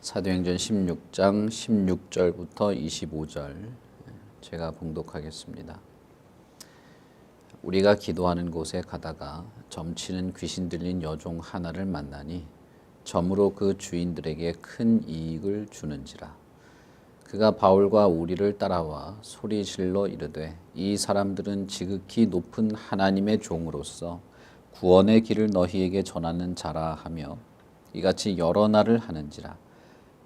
사도행전 16장 16절부터 25절 제가 봉독하겠습니다. 우리가 기도하는 곳에 가다가 점치는 귀신 들린 여종 하나를 만나니 점으로 그 주인들에게 큰 이익을 주는지라. 그가 바울과 우리를 따라와 소리질러 이르되 이 사람들은 지극히 높은 하나님의 종으로서 구원의 길을 너희에게 전하는 자라 하며 이같이 여러 날을 하는지라.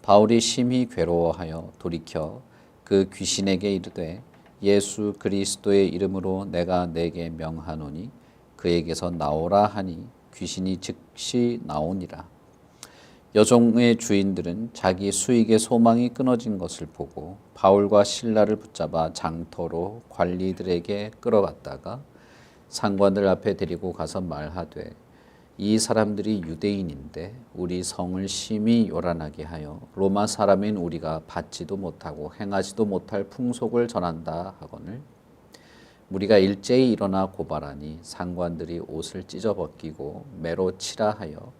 바울이 심히 괴로워하여 돌이켜 그 귀신에게 이르되 예수 그리스도의 이름으로 내가 네게 명하노니 그에게서 나오라 하니 귀신이 즉시 나오니라. 여종의 주인들은 자기 수익의 소망이 끊어진 것을 보고 바울과 실라를 붙잡아 장터로 관리들에게 끌어갔다가 상관들 앞에 데리고 가서 말하되 이 사람들이 유대인인데 우리 성을 심히 요란하게 하여 로마 사람인 우리가 받지도 못하고 행하지도 못할 풍속을 전한다 하거늘 우리가 일제히 일어나 고발하니 상관들이 옷을 찢어 벗기고 매로 치라 하여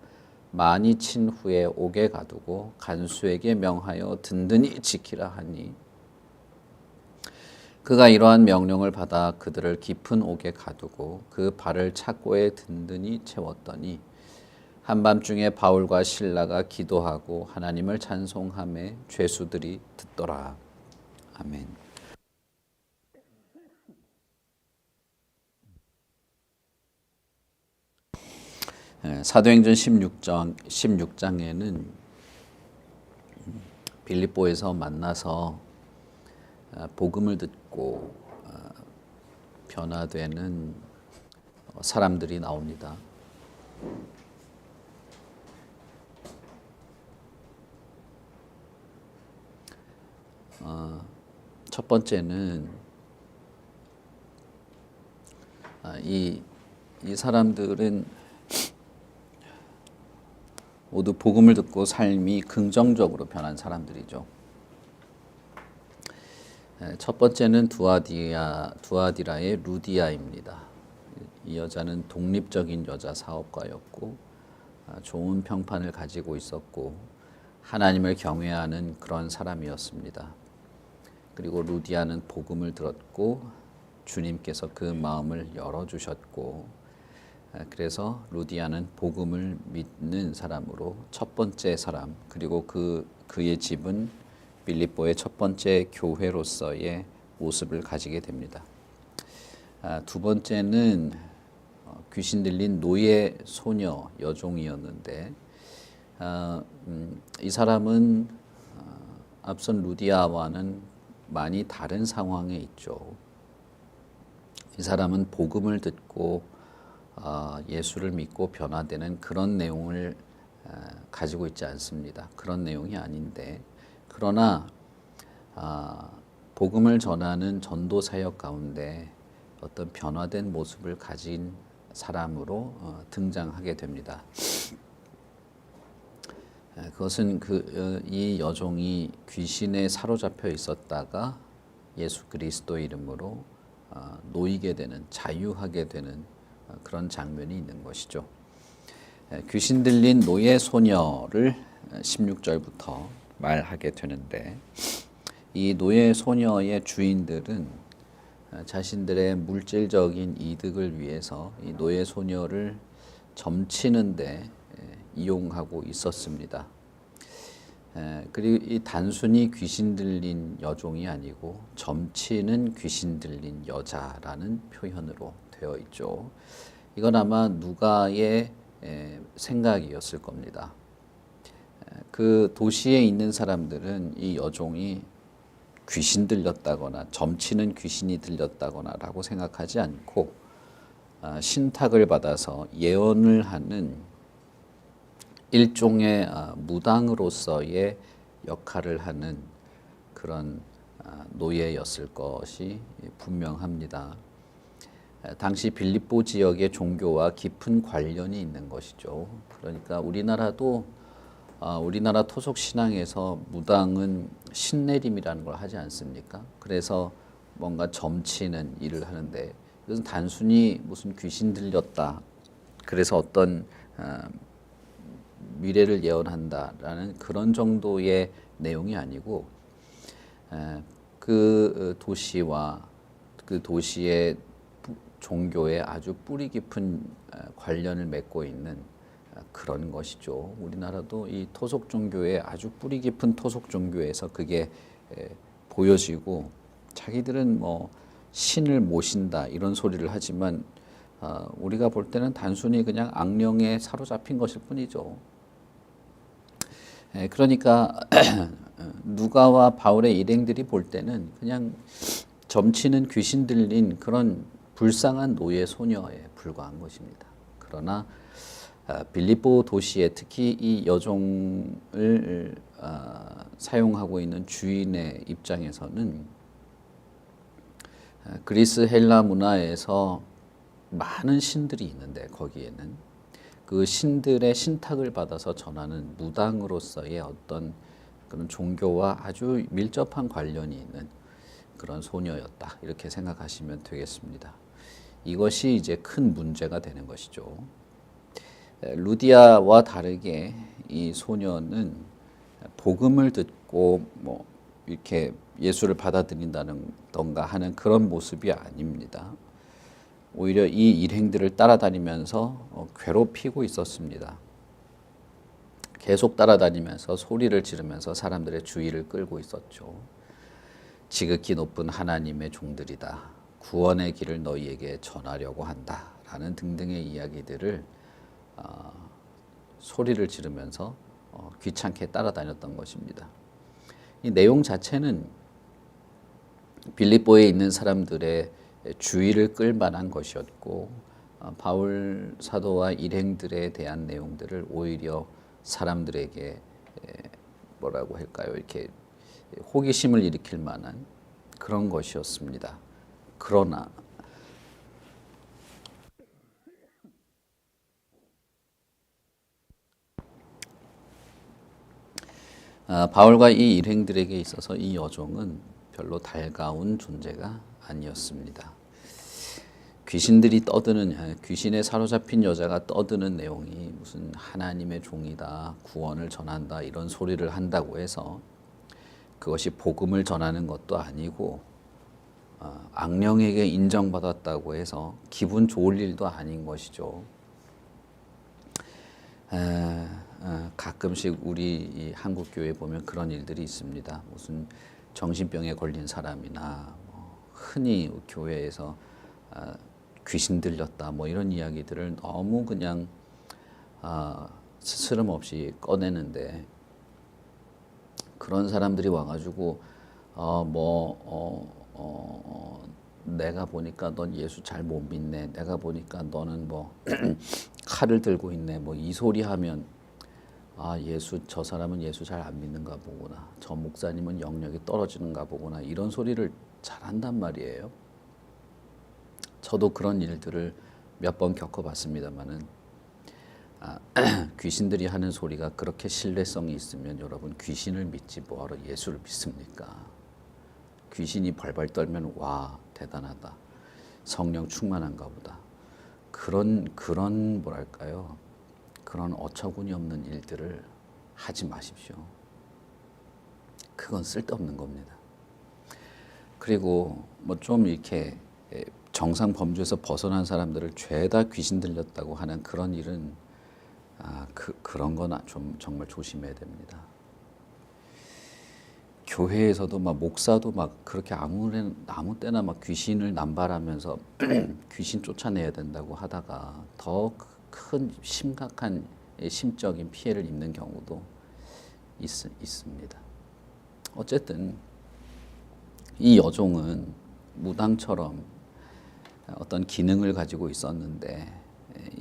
많이 친 후에 옥에 가두고 간수에게 명하여 든든히 지키라 하니 그가 이러한 명령을 받아 그들을 깊은 옥에 가두고 그 발을 착고에 든든히 채웠더니 한밤중에 바울과 실라가 기도하고 하나님을 찬송하며 죄수들이 듣더라. 아멘. 사도행전 16장에는 빌립보에서 만나서 복음을 듣고 변화되는 사람들이 나옵니다. 첫 번째는 이 사람들은 모두 복음을 듣고 삶이 긍정적으로 변한 사람들이죠. 첫 번째는 두아디라의 루디아입니다. 이 여자는 독립적인 여자 사업가였고 좋은 평판을 가지고 있었고 하나님을 경외하는 그런 사람이었습니다. 그리고 루디아는 복음을 들었고 주님께서 그 마음을 열어주셨고 그래서 루디아는 복음을 믿는 사람으로 첫 번째 사람, 그리고 그의 집은 빌립보의 첫 번째 교회로서의 모습을 가지게 됩니다. 두 번째는 귀신 들린 노예 소녀 여종이었는데 이 사람은 앞선 루디아와는 많이 다른 상황에 있죠. 이 사람은 복음을 듣고 예수를 믿고 변화되는 그런 내용을 가지고 있지 않습니다. 그런 내용이 아닌데 그러나 복음을 전하는 전도 사역 가운데 어떤 변화된 모습을 가진 사람으로 등장하게 됩니다. 그것은 이 여종이 귀신에 사로잡혀 있었다가 예수 그리스도 이름으로 놓이게 되는, 자유하게 되는 그런 장면이 있는 것이죠. 귀신 들린 노예 소녀를 16절부터 말하게 되는데 이 노예 소녀의 주인들은 자신들의 물질적인 이득을 위해서 이 노예 소녀를 점치는데 이용하고 있었습니다. 그리고 이 단순히 귀신 들린 여종이 아니고 점치는 귀신 들린 여자라는 표현으로 되어 있죠. 이건 아마 누가의 생각이었을 겁니다. 그 도시에 있는 사람들은 이 여종이 귀신 들렸다거나 점치는 귀신이 들렸다거나 라고 생각하지 않고 신탁을 받아서 예언을 하는 일종의 무당으로서의 역할을 하는 그런 노예였을 것이 분명합니다. 당시 빌립보 지역의 종교와 깊은 관련이 있는 것이죠. 그러니까 우리나라 토속 신앙에서 무당은 신내림이라는 걸 하지 않습니까? 그래서 뭔가 점치는 일을 하는데 이것은 단순히 무슨 귀신 들렸다, 그래서 어떤 미래를 예언한다라는 그런 정도의 내용이 아니고 그 도시와 그 도시의 종교에 아주 뿌리 깊은 관련을 맺고 있는 그런 것이죠. 우리나라도 이 토속 종교에 아주 뿌리 깊은 토속 종교에서 그게 보여지고 자기들은 뭐 신을 모신다 이런 소리를 하지만 우리가 볼 때는 단순히 그냥 악령에 사로잡힌 것일 뿐이죠. 그러니까 누가와 바울의 일행들이 볼 때는 그냥 점치는 귀신 들린 그런 불쌍한 노예 소녀에 불과한 것입니다. 그러나 빌립보 도시에 특히 이 여종을 사용하고 있는 주인의 입장에서는 그리스 헬라 문화에서 많은 신들이 있는데 거기에는 그 신들의 신탁을 받아서 전하는 무당으로서의 어떤 그런 종교와 아주 밀접한 관련이 있는 그런 소녀였다. 이렇게 생각하시면 되겠습니다. 이것이 이제 큰 문제가 되는 것이죠. 루디아와 다르게 이 소녀는 복음을 듣고 뭐 이렇게 예수를 받아들인다던가 하는 그런 모습이 아닙니다. 오히려 이 일행들을 따라다니면서 괴롭히고 있었습니다. 계속 따라다니면서 소리를 지르면서 사람들의 주의를 끌고 있었죠. 지극히 높은 하나님의 종들이다. 구원의 길을 너희에게 전하려고 한다. 라는 등등의 이야기들을 소리를 지르면서 귀찮게 따라다녔던 것입니다. 이 내용 자체는 빌립보에 있는 사람들의 주의를 끌만한 것이었고 바울 사도와 일행들에 대한 내용들을 오히려 사람들에게 뭐라고 할까요? 이렇게 호기심을 일으킬 만한 그런 것이었습니다. 그러나 바울과 이 일행들에게 있어서 이 여종은 별로 달가운 존재가 아니었습니다. 귀신들이 떠드는 귀신에 사로잡힌 여자가 떠드는 내용이 무슨 하나님의 종이다, 구원을 전한다 이런 소리를 한다고 해서 그것이 복음을 전하는 것도 아니고 악령에게 인정받았다고 해서 기분 좋을 일도 아닌 것이죠. 가끔씩 우리 이 한국 교회에 보면 그런 일들이 있습니다. 무슨 정신병에 걸린 사람이나 흔히 교회에서 귀신 들렸다 뭐 이런 이야기들을 너무 그냥 스스럼 없이 꺼내는데 그런 사람들이 와가지고 내가 보니까 넌 예수 잘 못 믿네. 내가 보니까 너는 뭐 칼을 들고 있네. 뭐 이 소리 하면 저 사람은 예수 잘 안 믿는가 보구나. 저 목사님은 영역이 떨어지는가 보구나. 이런 소리를 잘 한단 말이에요. 저도 그런 일들을 몇 번 겪어봤습니다만은 귀신들이 하는 소리가 그렇게 신뢰성이 있으면 여러분 귀신을 믿지 뭐하러 예수를 믿습니까? 귀신이 발발 떨면 와 대단하다. 성령 충만한가 보다. 그런 뭐랄까요? 그런 어처구니 없는 일들을 하지 마십시오. 그건 쓸데없는 겁니다. 그리고 뭐 좀 이렇게 정상 범주에서 벗어난 사람들을 죄다 귀신 들렸다고 하는 그런 일은 그런 건 좀 정말 조심해야 됩니다. 교회에서도 막 목사도 막 그렇게 아무 때나 막 귀신을 남발하면서 귀신 쫓아내야 된다고 하다가 더 큰 심각한 심적인 피해를 입는 경우도 있습니다. 어쨌든 이 여종은 무당처럼 어떤 기능을 가지고 있었는데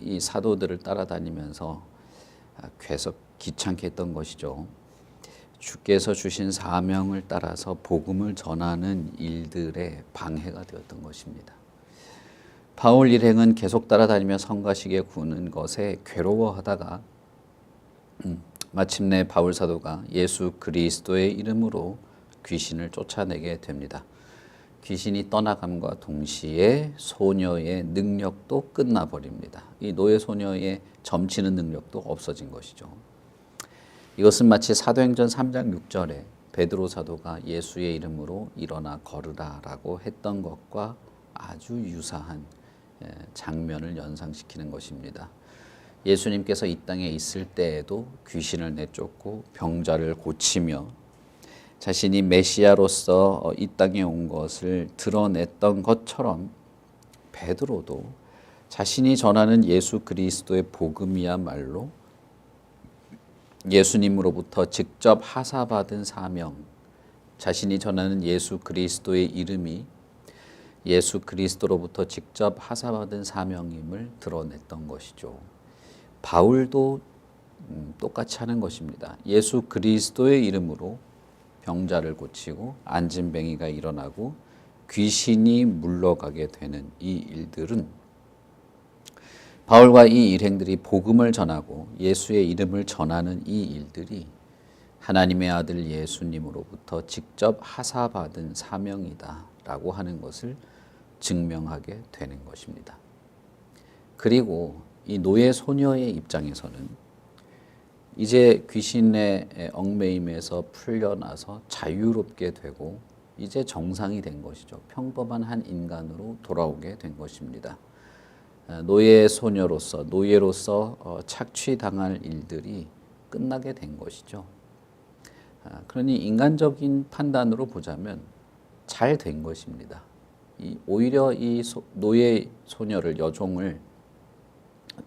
이 사도들을 따라다니면서 계속 귀찮게 했던 것이죠. 주께서 주신 사명을 따라서 복음을 전하는 일들에 방해가 되었던 것입니다. 바울 일행은 계속 따라다니며 성가시게 구는 것에 괴로워하다가 마침내 바울 사도가 예수 그리스도의 이름으로 귀신을 쫓아내게 됩니다. 귀신이 떠나감과 동시에 소녀의 능력도 끝나버립니다. 이 노예 소녀의 점치는 능력도 없어진 것이죠. 이것은 마치 사도행전 3장 6절에 베드로 사도가 예수의 이름으로 일어나 걸으라라고 했던 것과 아주 유사한 장면을 연상시키는 것입니다. 예수님께서 이 땅에 있을 때에도 귀신을 내쫓고 병자를 고치며 자신이 메시아로서 이 땅에 온 것을 드러냈던 것처럼 베드로도 자신이 전하는 예수 그리스도의 복음이야말로 예수님으로부터 직접 하사받은 사명, 자신이 전하는 예수 그리스도의 이름이 예수 그리스도로부터 직접 하사받은 사명임을 드러냈던 것이죠. 바울도 똑같이 하는 것입니다. 예수 그리스도의 이름으로 병자를 고치고 안진뱅이가 일어나고 귀신이 물러가게 되는 이 일들은 바울과 이 일행들이 복음을 전하고 예수의 이름을 전하는 이 일들이 하나님의 아들 예수님으로부터 직접 하사받은 사명이다 라고 하는 것을 증명하게 되는 것입니다. 그리고 이 노예 소녀의 입장에서는 이제 귀신의 얽매임에서 풀려나서 자유롭게 되고 이제 정상이 된 것이죠. 평범한 한 인간으로 돌아오게 된 것입니다. 노예 소녀로서 노예로서 착취당할 일들이 끝나게 된 것이죠. 그러니 인간적인 판단으로 보자면 잘 된 것입니다. 오히려 이 노예 소녀를 여종을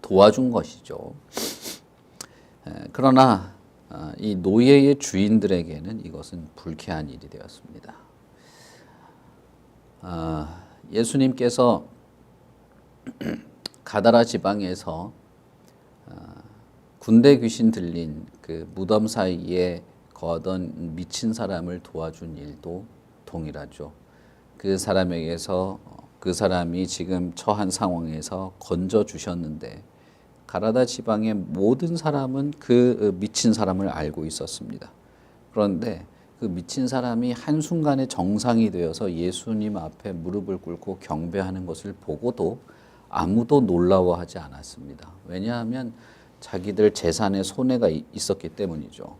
도와준 것이죠. 그러나 이 노예의 주인들에게는 이것은 불쾌한 일이 되었습니다. 예수님께서 가다라 지방에서 군대 귀신 들린 그 무덤 사이에 거하던 미친 사람을 도와준 일도 동일하죠. 그 사람에게서 그 사람이 지금 처한 상황에서 건져 주셨는데 가라다 지방의 모든 사람은 그 미친 사람을 알고 있었습니다. 그런데 그 미친 사람이 한순간에 정상이 되어서 예수님 앞에 무릎을 꿇고 경배하는 것을 보고도 아무도 놀라워하지 않았습니다. 왜냐하면 자기들 재산에 손해가 있었기 때문이죠.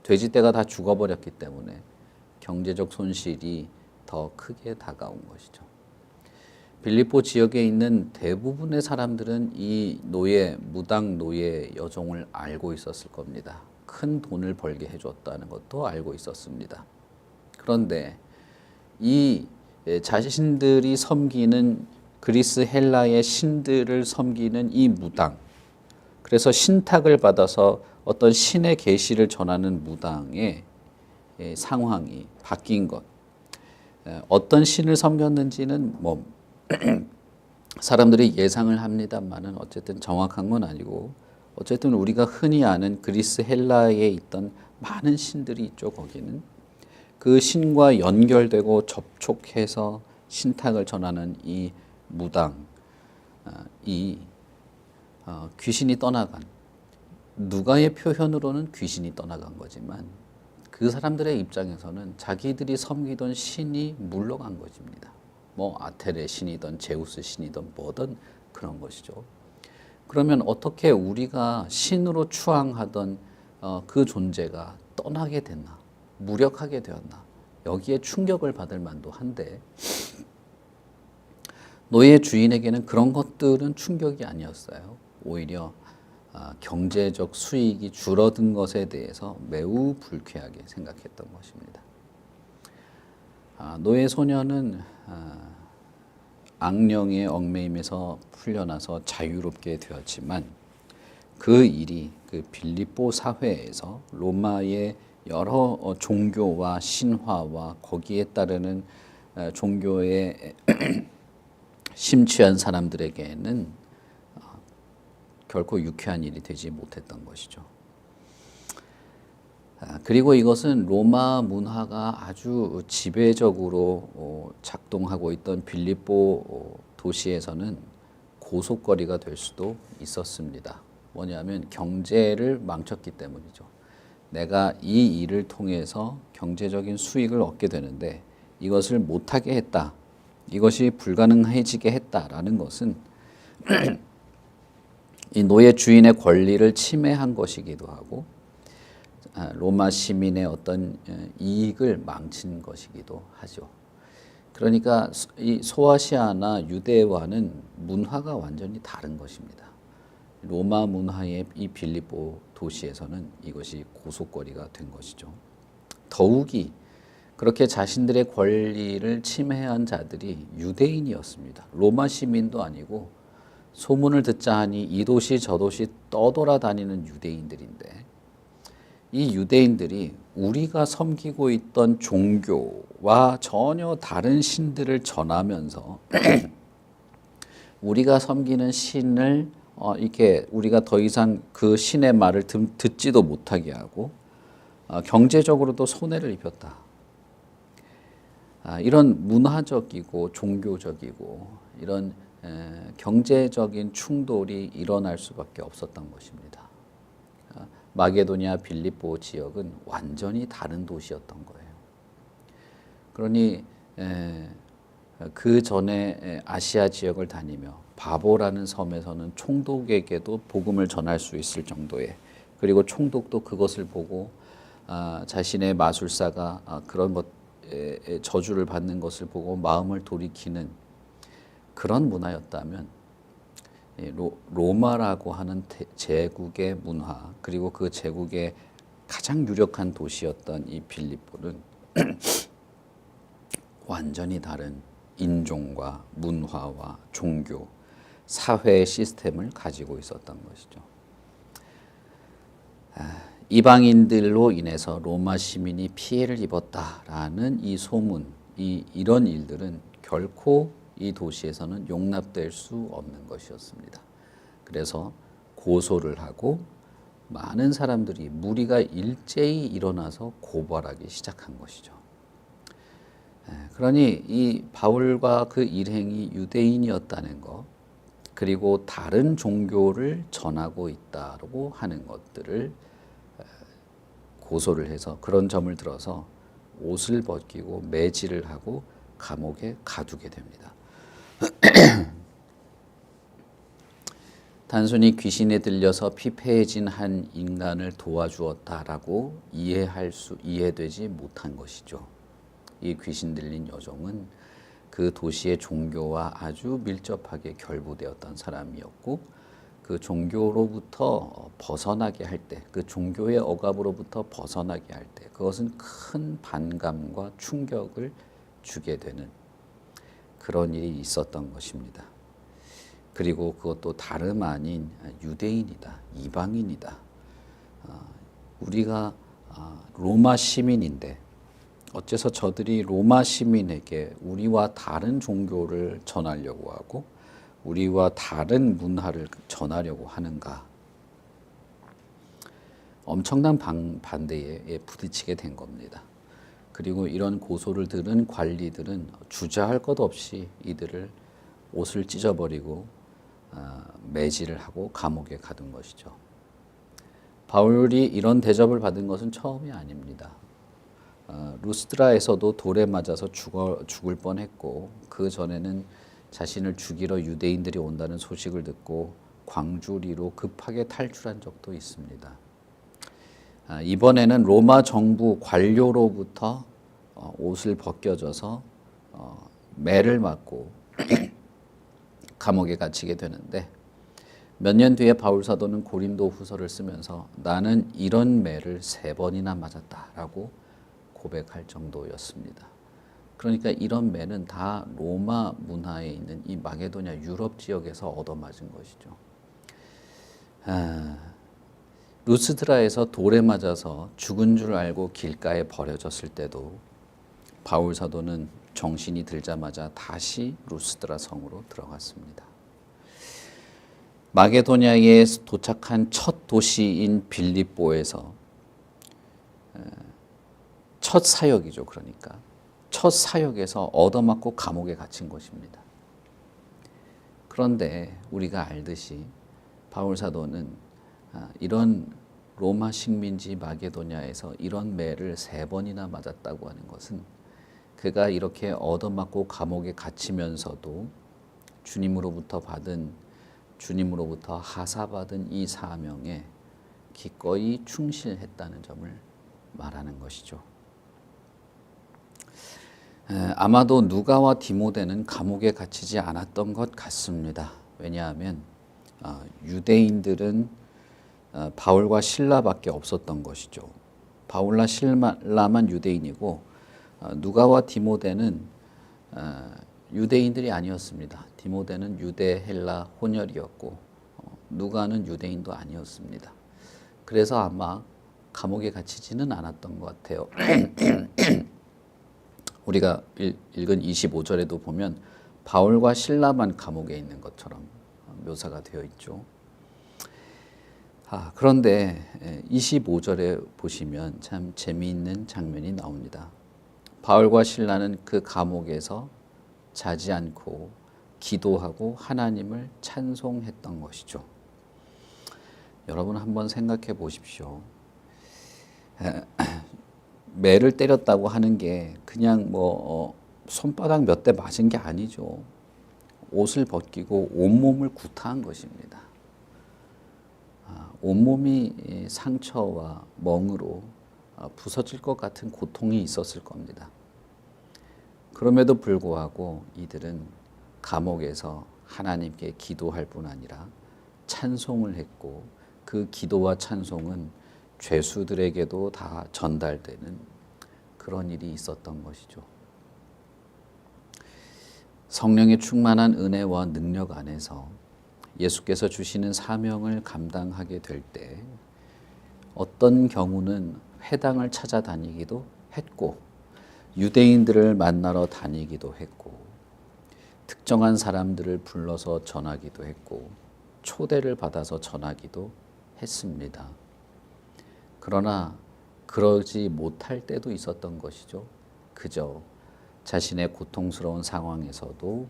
돼지떼가 다 죽어버렸기 때문에 경제적 손실이 더 크게 다가온 것이죠. 빌립보 지역에 있는 대부분의 사람들은 이 무당 노예 여종을 알고 있었을 겁니다. 큰 돈을 벌게 해줬다는 것도 알고 있었습니다. 그런데 이 자신들이 섬기는 그리스 헬라의 신들을 섬기는 이 무당, 그래서 신탁을 받아서 어떤 신의 계시를 전하는 무당의 상황이 바뀐 것, 어떤 신을 섬겼는지는 사람들이 예상을 합니다만은 어쨌든 정확한 건 아니고, 어쨌든 우리가 흔히 아는 그리스 헬라에 있던 많은 신들이 있죠. 거기는 그 신과 연결되고 접촉해서 신탁을 전하는 이 무당, 귀신이 떠나간, 누가의 표현으로는 귀신이 떠나간 거지만 그 사람들의 입장에서는 자기들이 섬기던 신이 물러간 것입니다. 아테네 신이든 제우스 신이든 뭐든 그런 것이죠. 그러면 어떻게 우리가 신으로 추앙하던 그 존재가 떠나게 됐나, 무력하게 되었나, 여기에 충격을 받을 만도 한데, 노예 주인에게는 그런 것들은 충격이 아니었어요. 오히려 경제적 수익이 줄어든 것에 대해서 매우 불쾌하게 생각했던 것입니다. 노예 소녀는 악령의 얽매임에서 풀려나서 자유롭게 되었지만 그 일이 그 빌립보 사회에서 로마의 여러 종교와 신화와 거기에 따르는 종교에 심취한 사람들에게는 결코 유쾌한 일이 되지 못했던 것이죠. 그리고 이것은 로마 문화가 아주 지배적으로 작동하고 있던 빌립보 도시에서는 고속거리가 될 수도 있었습니다. 뭐냐면 경제를 망쳤기 때문이죠. 내가 이 일을 통해서 경제적인 수익을 얻게 되는데 이것을 못하게 했다, 이것이 불가능해지게 했다라는 것은 이 노예 주인의 권리를 침해한 것이기도 하고, 로마 시민의 어떤 이익을 망친 것이기도 하죠. 그러니까 이 소아시아나 유대와는 문화가 완전히 다른 것입니다. 로마 문화의 이 빌립보 도시에서는 이것이 고속거리가 된 것이죠. 더욱이 그렇게 자신들의 권리를 침해한 자들이 유대인이었습니다. 로마 시민도 아니고 소문을 듣자 하니 이 도시 저 도시 떠돌아다니는 유대인들인데, 이 유대인들이 우리가 섬기고 있던 종교와 전혀 다른 신들을 전하면서 우리가 섬기는 신을 이렇게 우리가 더 이상 그 신의 말을 듣지도 못하게 하고 경제적으로도 손해를 입혔다. 이런 문화적이고 종교적이고 이런 경제적인 충돌이 일어날 수밖에 없었던 것입니다. 마게도냐 빌립보 지역은 완전히 다른 도시였던 거예요. 그러니 그 전에 아시아 지역을 다니며 바보라는 섬에서는 총독에게도 복음을 전할 수 있을 정도의, 그리고 총독도 그것을 보고 자신의 마술사가 그런 저주를 받는 것을 보고 마음을 돌이키는 그런 문화였다면, 로마라고 하는 제국의 문화, 그리고 그 제국의 가장 유력한 도시였던 이 빌립보는 완전히 다른 인종과 문화와 종교, 사회 시스템을 가지고 있었던 것이죠. 이방인들로 인해서 로마 시민이 피해를 입었다라는 이 소문, 이런 일들은 결코 이 도시에서는 용납될 수 없는 것이었습니다. 그래서 고소를 하고 많은 사람들이, 무리가 일제히 일어나서 고발하기 시작한 것이죠. 그러니 이 바울과 그 일행이 유대인이었다는 것, 그리고 다른 종교를 전하고 있다고 하는 것들을 고소를 해서, 그런 점을 들어서 옷을 벗기고 매질을 하고 감옥에 가두게 됩니다. 단순히 귀신에 들려서 피폐해진 한 인간을 도와주었다라고 이해되지 못한 것이죠. 이 귀신 들린 여종은 그 도시의 종교와 아주 밀접하게 결부되었던 사람이었고, 그 종교로부터 벗어나게 할 때, 그 종교의 억압으로부터 벗어나게 할 때, 그것은 큰 반감과 충격을 주게 되는 그런 일이 있었던 것입니다. 그리고 그것도 다름 아닌 유대인이다, 이방인이다. 우리가 로마 시민인데 어째서 저들이 로마 시민에게 우리와 다른 종교를 전하려고 하고 우리와 다른 문화를 전하려고 하는가? 엄청난 반대에 부딪히게 된 겁니다. 그리고 이런 고소를 들은 관리들은 주저할 것 없이 이들을 옷을 찢어버리고 매질을 하고 감옥에 가둔 것이죠. 바울이 이런 대접을 받은 것은 처음이 아닙니다. 루스드라에서도 돌에 맞아서 죽을 뻔했고, 그 전에는 자신을 죽이러 유대인들이 온다는 소식을 듣고 광주리로 급하게 탈출한 적도 있습니다. 이번에는 로마 정부 관료로부터 옷을 벗겨져서 매를 맞고 감옥에 갇히게 되는데, 몇 년 뒤에 바울 사도는 고린도 후서를 쓰면서 나는 이런 매를 3번이나 맞았다라고 고백할 정도였습니다. 그러니까 이런 매는 다 로마 문화에 있는 이 마게도냐 유럽 지역에서 얻어맞은 것이죠. 루스드라에서 돌에 맞아서 죽은 줄 알고 길가에 버려졌을 때도 바울 사도는 정신이 들자마자 다시 루스드라 성으로 들어갔습니다. 마게도냐에 도착한 첫 도시인 빌립보에서 첫 사역이죠. 그러니까 첫 사역에서 얻어맞고 감옥에 갇힌 것입니다. 그런데 우리가 알듯이 바울 사도는 이런 로마 식민지 마게도냐에서 이런 매를 3번이나 맞았다고 하는 것은 그가 이렇게 얻어맞고 감옥에 갇히면서도 주님으로부터 하사받은 이 사명에 기꺼이 충실했다는 점을 말하는 것이죠. 아마도 누가와 디모데는 감옥에 갇히지 않았던 것 같습니다. 왜냐하면 유대인들은 바울과 실라밖에 없었던 것이죠. 바울과 실라만 유대인이고 누가와 디모데는 유대인들이 아니었습니다. 디모데는 유대 헬라 혼혈이었고 누가는 유대인도 아니었습니다. 그래서 아마 감옥에 갇히지는 않았던 것 같아요. 우리가 읽은 25절에도 보면 바울과 실라만 감옥에 있는 것처럼 묘사가 되어 있죠. 그런데 25절에 보시면 참 재미있는 장면이 나옵니다. 바울과 실라는 그 감옥에서 자지 않고 기도하고 하나님을 찬송했던 것이죠. 여러분 한번 생각해 보십시오. 매를 때렸다고 하는 게 그냥 손바닥 몇 대 맞은 게 아니죠. 옷을 벗기고 온몸을 구타한 것입니다. 온몸이 상처와 멍으로 부서질 것 같은 고통이 있었을 겁니다. 그럼에도 불구하고 이들은 감옥에서 하나님께 기도할 뿐 아니라 찬송을 했고 그 기도와 찬송은 죄수들에게도 다 전달되는 그런 일이 있었던 것이죠. 성령의 충만한 은혜와 능력 안에서 예수께서 주시는 사명을 감당하게 될 때 어떤 경우는 회당을 찾아다니기도 했고 유대인들을 만나러 다니기도 했고 특정한 사람들을 불러서 전하기도 했고 초대를 받아서 전하기도 했습니다. 그러나 그러지 못할 때도 있었던 것이죠. 그저 자신의 고통스러운 상황에서도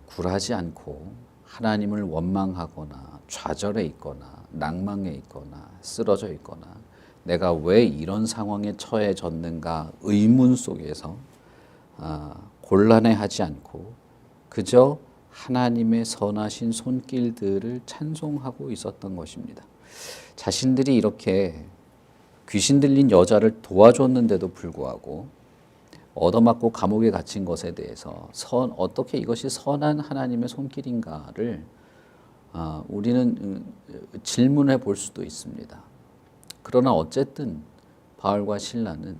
굴하지 않고 하나님을 원망하거나 좌절해 있거나 낭망해 있거나 쓰러져 있거나 내가 왜 이런 상황에 처해졌는가 의문 속에서 곤란해하지 않고 그저 하나님의 선하신 손길들을 찬송하고 있었던 것입니다. 자신들이 이렇게 귀신 들린 여자를 도와줬는데도 불구하고 얻어맞고 감옥에 갇힌 것에 대해서 어떻게 이것이 선한 하나님의 손길인가를 우리는 질문해 볼 수도 있습니다. 그러나 어쨌든 바울과 실라는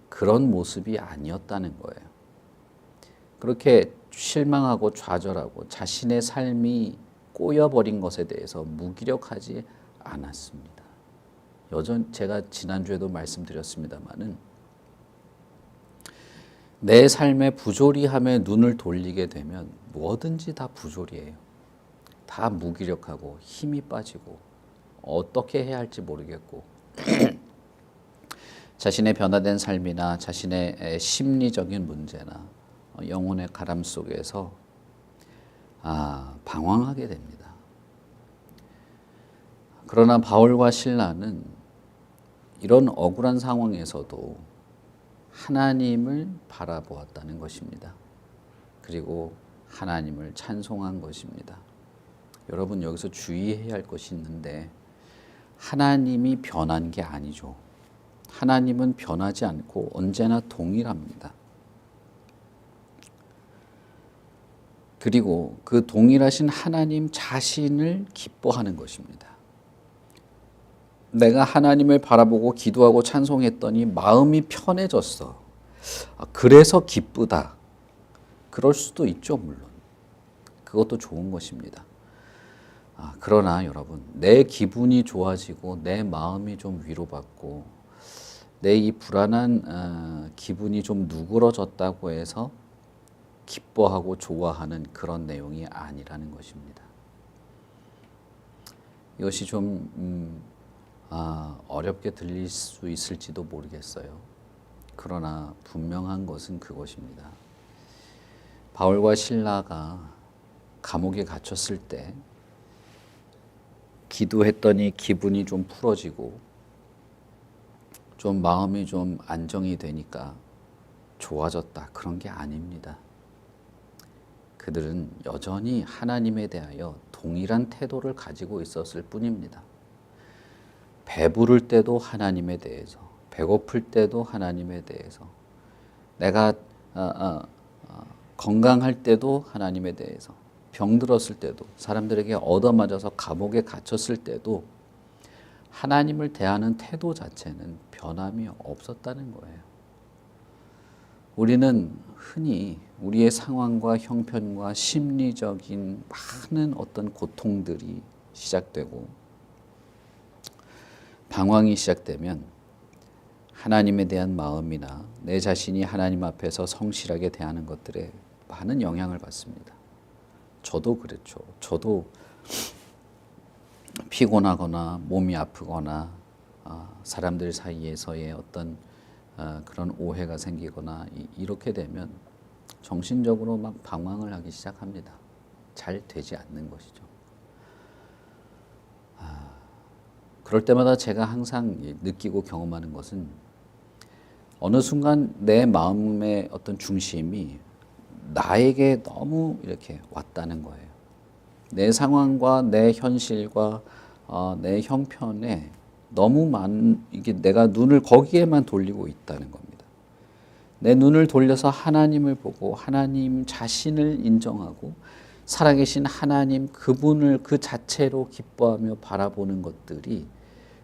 그런 모습이 아니었다는 거예요. 그렇게 실망하고 좌절하고 자신의 삶이 꼬여버린 것에 대해서 무기력하지 않았습니다. 제가 지난주에도 말씀드렸습니다마는 내 삶의 부조리함에 눈을 돌리게 되면 뭐든지 다 부조리해요. 다 무기력하고 힘이 빠지고 어떻게 해야 할지 모르겠고 자신의 변화된 삶이나 자신의 심리적인 문제나 영혼의 가람 속에서 방황하게 됩니다. 그러나 바울과 실라는 이런 억울한 상황에서도 하나님을 바라보았다는 것입니다. 그리고 하나님을 찬송한 것입니다. 여러분 여기서 주의해야 할 것이 있는데 하나님이 변한 게 아니죠. 하나님은 변하지 않고 언제나 동일합니다. 그리고 그 동일하신 하나님 자신을 기뻐하는 것입니다. 내가 하나님을 바라보고 기도하고 찬송했더니 마음이 편해졌어. 그래서 기쁘다. 그럴 수도 있죠, 물론. 그것도 좋은 것입니다. 그러나 여러분, 내 기분이 좋아지고 내 마음이 좀 위로받고 내 이 불안한 기분이 좀 누그러졌다고 해서 기뻐하고 좋아하는 그런 내용이 아니라는 것입니다. 이것이 좀 어렵게 들릴 수 있을지도 모르겠어요. 그러나 분명한 것은 그것입니다. 바울과 실라가 감옥에 갇혔을 때 기도했더니 기분이 좀 풀어지고 좀 마음이 좀 안정이 되니까 좋아졌다. 그런 게 아닙니다. 그들은 여전히 하나님에 대하여 동일한 태도를 가지고 있었을 뿐입니다. 배부를 때도 하나님에 대해서, 배고플 때도 하나님에 대해서, 내가 건강할 때도 하나님에 대해서, 병들었을 때도, 사람들에게 얻어맞아서 감옥에 갇혔을 때도 하나님을 대하는 태도 자체는 변함이 없었다는 거예요. 우리는 흔히 우리의 상황과 형편과 심리적인 많은 어떤 고통들이 시작되고 방황이 시작되면 하나님에 대한 마음이나 내 자신이 하나님 앞에서 성실하게 대하는 것들에 많은 영향을 받습니다. 저도 그렇죠. 저도 피곤하거나 몸이 아프거나 사람들 사이에서의 어떤 그런 오해가 생기거나 이렇게 되면 정신적으로 막 방황을 하기 시작합니다. 잘 되지 않는 것이죠. 그럴 때마다 제가 항상 느끼고 경험하는 것은 어느 순간 내 마음의 어떤 중심이 나에게 너무 이렇게 왔다는 거예요. 내 상황과 내 현실과 내 형편에 너무 이게 내가 눈을 거기에만 돌리고 있다는 겁니다. 내 눈을 돌려서 하나님을 보고 하나님 자신을 인정하고 살아계신 하나님 그분을 그 자체로 기뻐하며 바라보는 것들이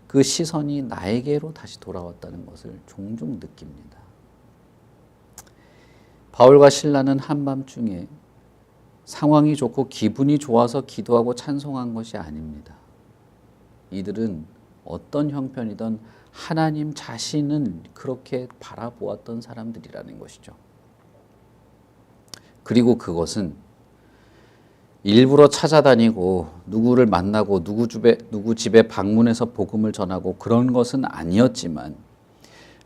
그 시선이 나에게로 다시 돌아왔다는 것을 종종 느낍니다. 바울과 실라는 한밤중에 상황이 좋고 기분이 좋아서 기도하고 찬송한 것이 아닙니다. 이들은 어떤 형편이든 하나님 자신을 그렇게 바라보았던 사람들이라는 것이죠. 그리고 그것은 일부러 찾아다니고 누구를 만나고 누구 집에 방문해서 복음을 전하고 그런 것은 아니었지만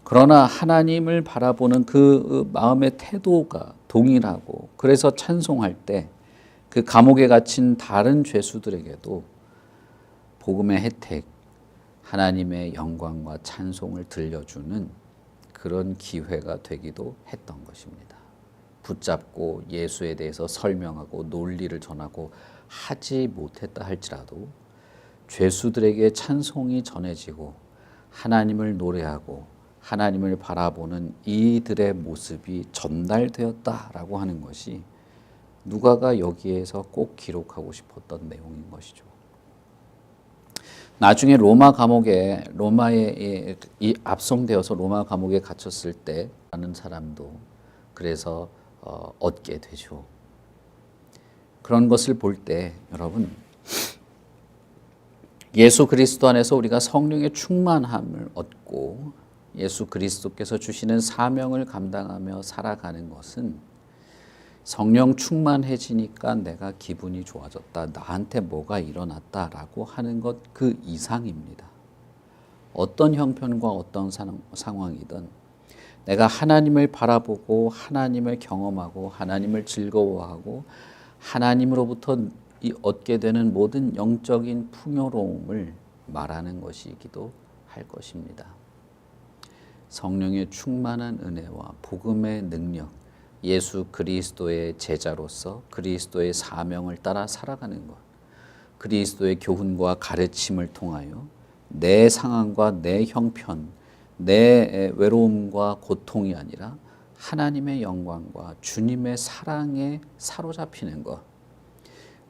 그러나 하나님을 바라보는 그 마음의 태도가 동일하고 그래서 찬송할 때 그 감옥에 갇힌 다른 죄수들에게도 복음의 혜택, 하나님의 영광과 찬송을 들려주는 그런 기회가 되기도 했던 것입니다. 붙잡고 예수에 대해서 설명하고 논리를 전하고 하지 못했다 할지라도 죄수들에게 찬송이 전해지고 하나님을 노래하고 하나님을 바라보는 이들의 모습이 전달되었다라고 하는 것이 누가가 여기에서 꼭 기록하고 싶었던 내용인 것이죠. 나중에 로마에 압송되어서 로마 감옥에 갇혔을 때 라는 사람도 그래서 얻게 되죠. 그런 것을 볼 때 여러분 예수 그리스도 안에서 우리가 성령의 충만함을 얻고 예수 그리스도께서 주시는 사명을 감당하며 살아가는 것은 성령 충만해지니까 내가 기분이 좋아졌다. 나한테 뭐가 일어났다라고 하는 것 그 이상입니다. 어떤 형편과 어떤 상황이든 내가 하나님을 바라보고 하나님을 경험하고 하나님을 즐거워하고 하나님으로부터 얻게 되는 모든 영적인 풍요로움을 말하는 것이기도 할 것입니다. 성령의 충만한 은혜와 복음의 능력, 예수 그리스도의 제자로서 그리스도의 사명을 따라 살아가는 것, 그리스도의 교훈과 가르침을 통하여 내 상황과 내 형편, 내 외로움과 고통이 아니라 하나님의 영광과 주님의 사랑에 사로잡히는 것,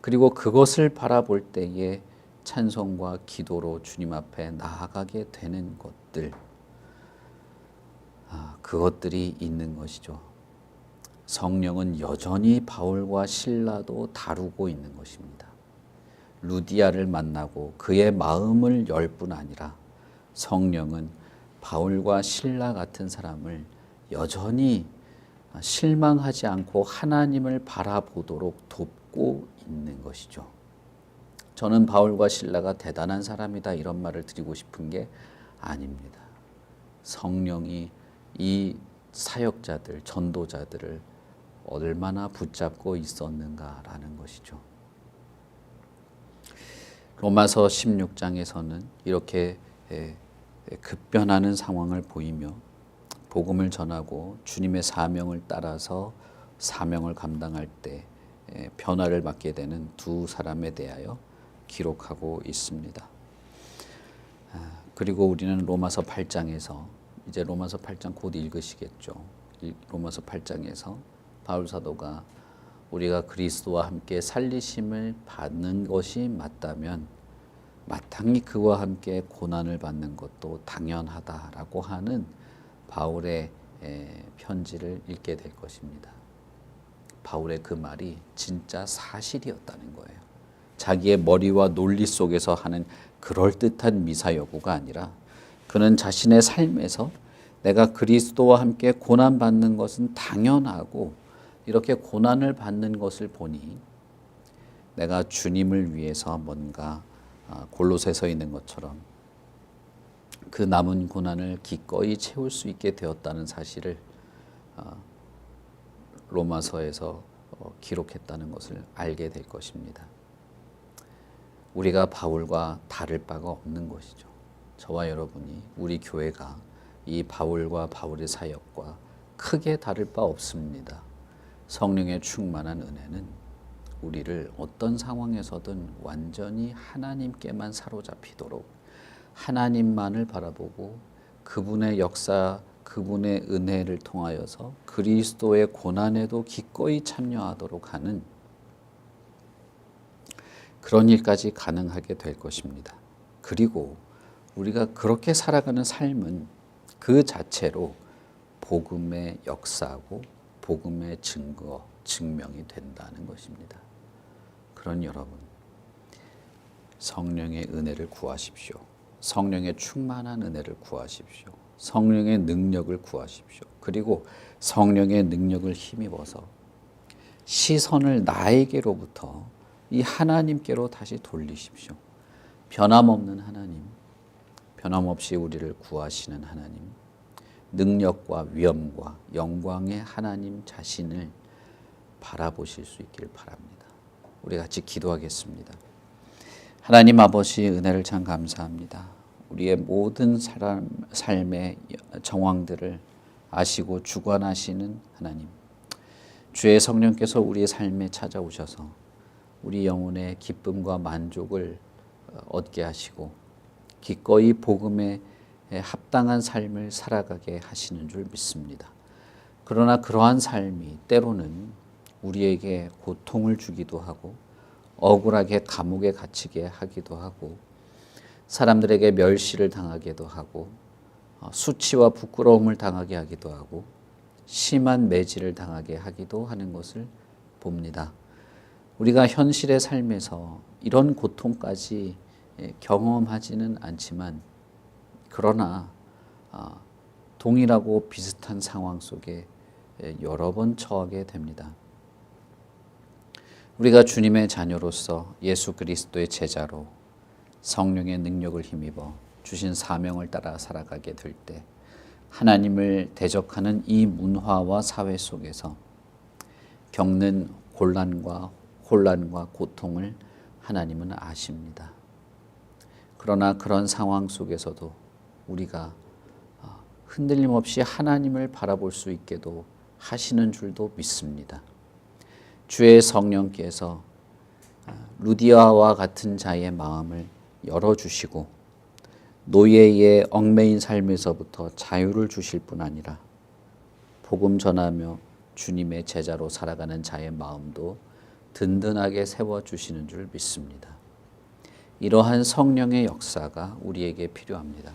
그리고 그것을 바라볼 때에 찬송과 기도로 주님 앞에 나아가게 되는 것들, 그것들이 있는 것이죠. 성령은 여전히 바울과 실라도 다루고 있는 것입니다. 루디아를 만나고 그의 마음을 열 뿐 아니라 성령은 바울과 실라 같은 사람을 여전히 실망하지 않고 하나님을 바라보도록 돕고 있는 것이죠. 저는 바울과 실라가 대단한 사람이다 이런 말을 드리고 싶은 게 아닙니다. 성령이 이 사역자들, 전도자들을 얼마나 붙잡고 있었는가라는 것이죠. 로마서 16장에서는 이렇게 급변하는 상황을 보이며 복음을 전하고 주님의 사명을 따라서 사명을 감당할 때 변화를 맞게 되는 두 사람에 대하여 기록하고 있습니다. 그리고 우리는 로마서 8장에서 이제 로마서 8장 곧 읽으시겠죠. 로마서 8장에서 바울 사도가 우리가 그리스도와 함께 살리심을 받는 것이 맞다면 마땅히 그와 함께 고난을 받는 것도 당연하다라고 하는 바울의 편지를 읽게 될 것입니다. 바울의 그 말이 진짜 사실이었다는 거예요. 자기의 머리와 논리 속에서 하는 그럴듯한 미사여구가 아니라 그는 자신의 삶에서 내가 그리스도와 함께 고난받는 것은 당연하고 이렇게 고난을 받는 것을 보니 내가 주님을 위해서 뭔가 골로새서 있는 것처럼 그 남은 고난을 기꺼이 채울 수 있게 되었다는 사실을 로마서에서 기록했다는 것을 알게 될 것입니다. 우리가 바울과 다를 바가 없는 것이죠. 저와 여러분이 우리 교회가 이 바울과 바울의 사역과 크게 다를 바 없습니다. 성령의 충만한 은혜는 우리를 어떤 상황에서든 완전히 하나님께만 사로잡히도록 하나님만을 바라보고 그분의 역사, 그분의 은혜를 통하여서 그리스도의 고난에도 기꺼이 참여하도록 하는 그런 일까지 가능하게 될 것입니다. 그리고 우리가 그렇게 살아가는 삶은 그 자체로 복음의 역사고 복음의 증명이 된다는 것입니다. 그런 여러분, 성령의 은혜를 구하십시오. 성령의 충만한 은혜를 구하십시오. 성령의 능력을 구하십시오. 그리고 성령의 능력을 힘입어서 시선을 나에게로부터 이 하나님께로 다시 돌리십시오. 변함없는 하나님, 변함없이 우리를 구하시는 하나님, 능력과 위엄과 영광의 하나님 자신을 바라보실 수 있기를 바랍니다. 우리 같이 기도하겠습니다. 하나님 아버지, 은혜를 참 감사합니다. 우리의 모든 삶의 정황들을 아시고 주관하시는 하나님, 주의 성령께서 우리의 삶에 찾아오셔서 우리 영혼의 기쁨과 만족을 얻게 하시고 기꺼이 복음에 합당한 삶을 살아가게 하시는 줄 믿습니다. 그러나 그러한 삶이 때로는 우리에게 고통을 주기도 하고 억울하게 감옥에 갇히게 하기도 하고 사람들에게 멸시를 당하기도 하고 수치와 부끄러움을 당하게 하기도 하고 심한 매질을 당하게 하기도 하는 것을 봅니다. 우리가 현실의 삶에서 이런 고통까지 경험하지는 않지만 그러나 동일하고 비슷한 상황 속에 여러 번 처하게 됩니다. 우리가 주님의 자녀로서 예수 그리스도의 제자로 성령의 능력을 힘입어 주신 사명을 따라 살아가게 될 때 하나님을 대적하는 이 문화와 사회 속에서 겪는 혼란과 고통을 하나님은 아십니다. 그러나 그런 상황 속에서도 우리가 흔들림 없이 하나님을 바라볼 수 있게도 하시는 줄도 믿습니다. 주의 성령께서 루디아와 같은 자의 마음을 열어주시고 노예의 얽매인 삶에서부터 자유를 주실 뿐 아니라 복음 전하며 주님의 제자로 살아가는 자의 마음도 든든하게 세워주시는 줄 믿습니다. 이러한 성령의 역사가 우리에게 필요합니다.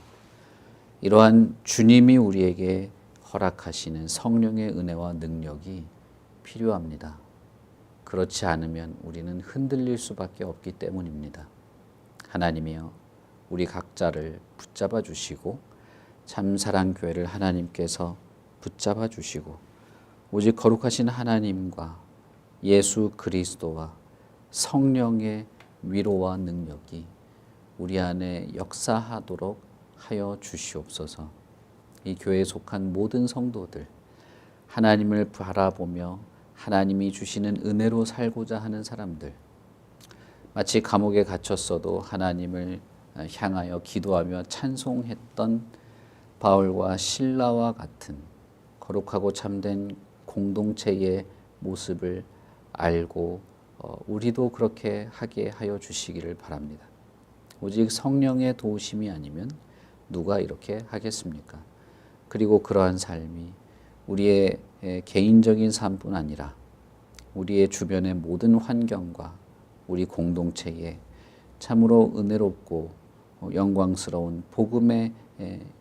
이러한 주님이 우리에게 허락하시는 성령의 은혜와 능력이 필요합니다. 그렇지 않으면 우리는 흔들릴 수밖에 없기 때문입니다. 하나님이여, 우리 각자를 붙잡아 주시고 참사랑교회를 하나님께서 붙잡아 주시고 오직 거룩하신 하나님과 예수 그리스도와 성령의 위로와 능력이 우리 안에 역사하도록 하여 주시옵소서. 이 교회에 속한 모든 성도들, 하나님을 바라보며 하나님이 주시는 은혜로 살고자 하는 사람들, 마치 감옥에 갇혔어도 하나님을 향하여 기도하며 찬송했던 바울과 실라와 같은 거룩하고 참된 공동체의 모습을 알고 우리도 그렇게 하게 하여 주시기를 바랍니다. 오직 성령의 도우심이 아니면 누가 이렇게 하겠습니까? 그리고 그러한 삶이 우리의 개인적인 삶뿐 아니라 우리의 주변의 모든 환경과 우리 공동체에 참으로 은혜롭고 영광스러운 복음의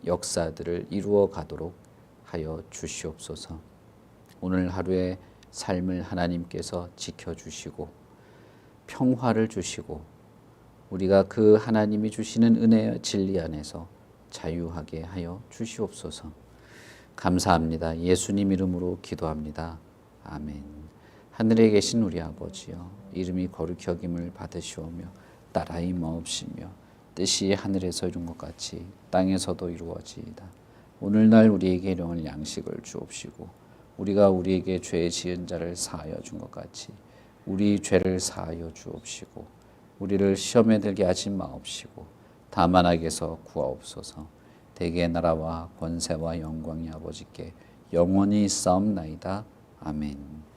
역사들을 이루어 가도록 하여 주시옵소서. 오늘 하루의 삶을 하나님께서 지켜주시고 평화를 주시고 우리가 그 하나님이 주시는 은혜의 진리 안에서 자유하게 하여 주시옵소서. 감사합니다. 예수님 이름으로 기도합니다. 아멘. 하늘에 계신 우리 아버지여, 이름이 거룩히 여김을 받으시오며 나라의 마옵시며 뜻이 하늘에서 이룬 것 같이 땅에서도 이루어지이다. 오늘날 우리에게 일용할 양식을 주옵시고 우리가 우리에게 죄 지은 자를 사하여 준 것 같이 우리 죄를 사하여 주옵시고 우리를 시험에 들게 하지 마옵시고 다만 악에서 구하옵소서. 대개의 나라와 권세와 영광이 아버지께 영원히 있사옵나이다. 아멘.